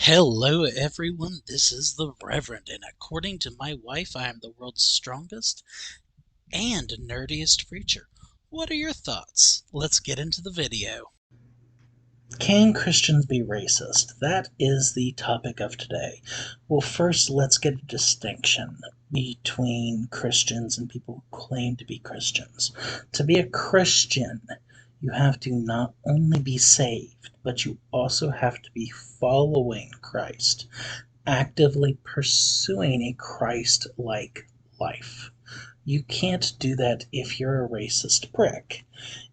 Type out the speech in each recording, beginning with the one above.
Hello, everyone. This is the Reverend, and according to my wife, I am the world's strongest and nerdiest preacher. What are your thoughts? Let's get into the video. Can Christians be racist? That is the topic of today. Well, first, let's get a distinction between Christians and people who claim to be Christians. To be a Christian, you have to not only be saved, but you also have to be following Christ, actively pursuing a Christ like life. You can't do that if you're a racist prick.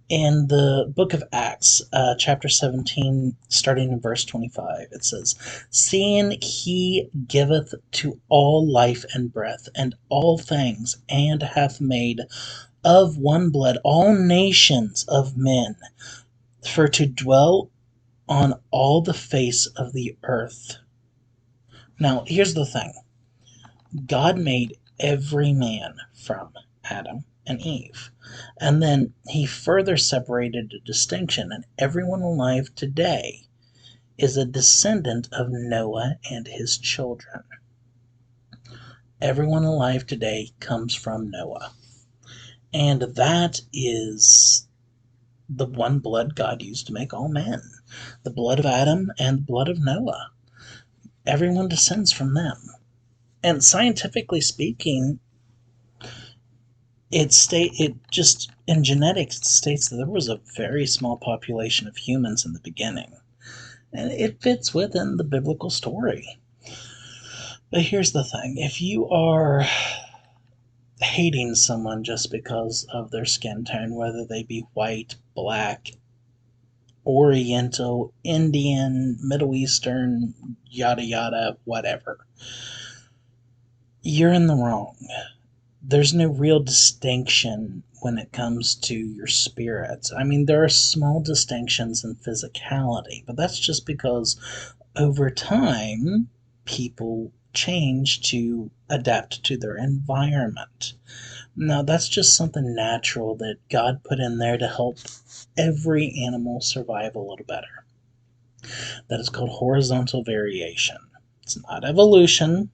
In the book of Acts, chapter 17, starting in verse 25, it says, "Seeing he giveth to all life and breath, and all things, and hath made of one blood all nations of men, for to dwell on all the face of the earth." Now, here's the thing. God made every man from Adam and Eve. And then he further separated a distinction, and everyone alive today is a descendant of Noah and his children. Everyone alive today comes from Noah. And that is the one blood God used to make all men, the blood of Adam and the blood of Noah. Everyone descends from them. And scientifically speaking, it just in genetics it states that there was a very small population of humans in the beginning, and it fits within the biblical story. But here's the thing: if you are hating someone just because of their skin tone, whether they be white, black, Oriental, Indian, Middle Eastern, yada yada, whatever, you're in the wrong. There's no real distinction when it comes to your spirit. I mean, there are small distinctions in physicality, but that's just because over time people change to adapt to their environment. Now, that's just something natural that God put in there to help every animal survive a little better. That is called horizontal variation. It's not evolution,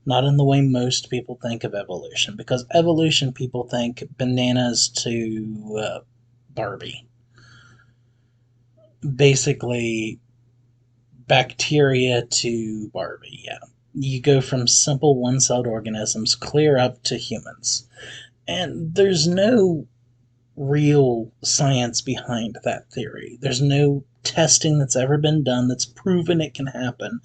not in the way most people think of evolution, because evolution people think bananas to Barbie. Basically, bacteria to Barbie, yeah. You go from simple one celled organisms clear up to humans. And there's no real science behind that theory. There's no testing that's ever been done that's proven it can happen.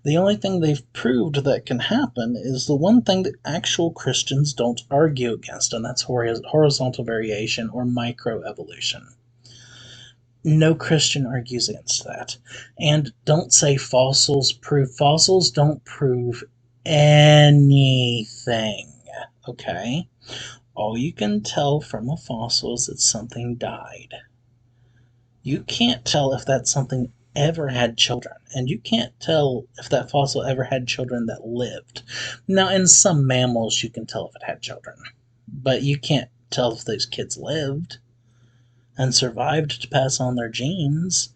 The only thing they've proved that can happen is the one thing that actual Christians don't argue against, and that's horizontal variation or microevolution. No Christian argues against that. And don't say fossils don't prove anything. Okay? All you can tell from a fossil is that something died. You can't tell if that something ever had children, and you can't tell if that fossil ever had children that lived. Now, in some mammals, you can tell if it had children, but you can't tell if those kids lived and survived to pass on their genes.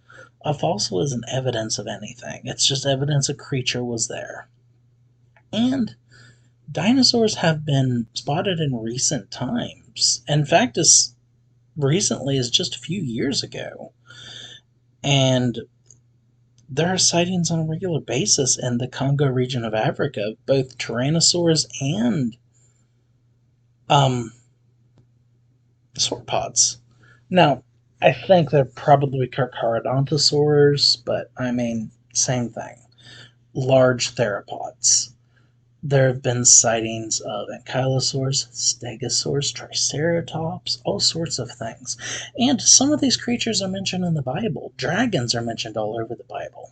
A fossil isn't evidence of anything, it's just evidence a creature was there. And dinosaurs have been spotted in recent times. In fact, as recently as just a few years ago. And there are sightings on a regular basis in the Congo region of Africa, both tyrannosaurs and um, sauropods. Now, I think they're probably carcharodontosaurs, but I mean, same thing. Large theropods. There have been sightings of ankylosaurs, stegosaurs, triceratops, all sorts of things. And some of these creatures are mentioned in the Bible. Dragons are mentioned all over the Bible,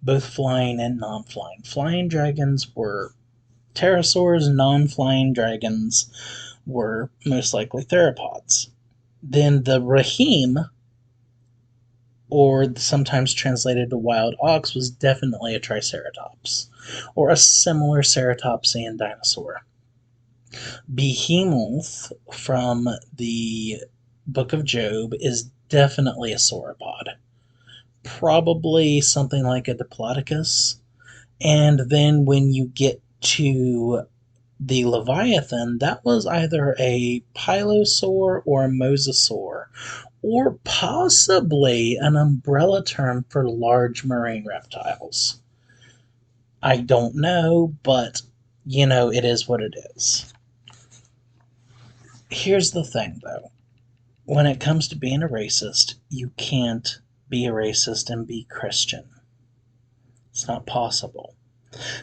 both flying and non flying. Flying dragons were pterosaurs, non flying dragons were most likely theropods. Then the Rahim, or sometimes translated to wild ox, was definitely a triceratops, or a similar ceratopsian dinosaur. Behemoth from the Book of Job is definitely a sauropod. Probably something like a Diplodocus. And then when you get to the Leviathan, that was either a Pilosaur or a Mosasaur, or possibly an umbrella term for large marine reptiles. I don't know, but it is what it is. Here's the thing, though. When it comes to being a racist, you can't be a racist and be Christian. It's not possible.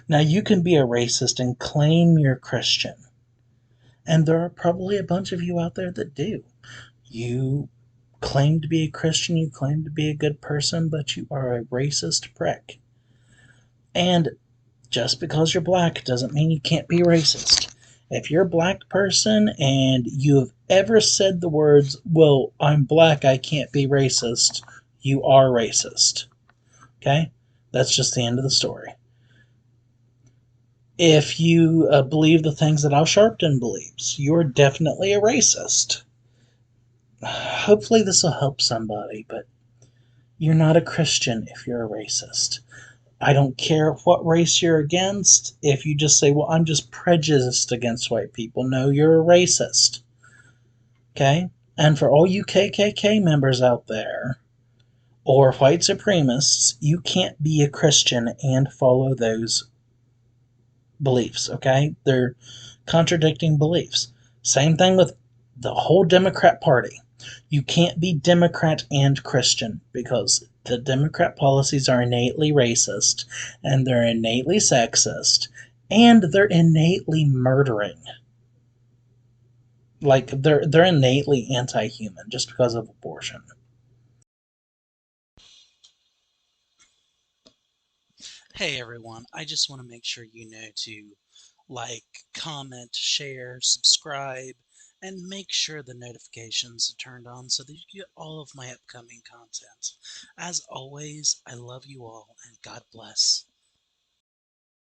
Now, you can be a racist and claim you're Christian. And there are probably a bunch of you out there that do. You claim to be a Christian, you claim to be a good person, but you are a racist prick. And just because you're black doesn't mean you can't be racist. If you're a black person and you have ever said the words, well, I'm black, I can't be racist, you are racist. Okay? That's just the end of the story. If you believe the things that Al Sharpton believes, you're definitely a racist. Hopefully, this will help somebody, but you're not a Christian if you're a racist. I don't care what race you're against. If you just say, well, I'm just prejudiced against white people, no, you're a racist. Okay? And for all you KKK members out there, or white supremacists, you can't be a Christian and follow those beliefs, okay? They're contradicting beliefs. Same thing with the whole Democrat Party. You can't be Democrat and Christian because the Democrat policies are innately racist and they're innately sexist and they're innately murdering. Like they're innately anti-human just because of abortion. Hey everyone, I just want to make sure you know to like, comment, share, subscribe, and make sure the notifications are turned on so that you get all of my upcoming content. As always, I love you all and God bless.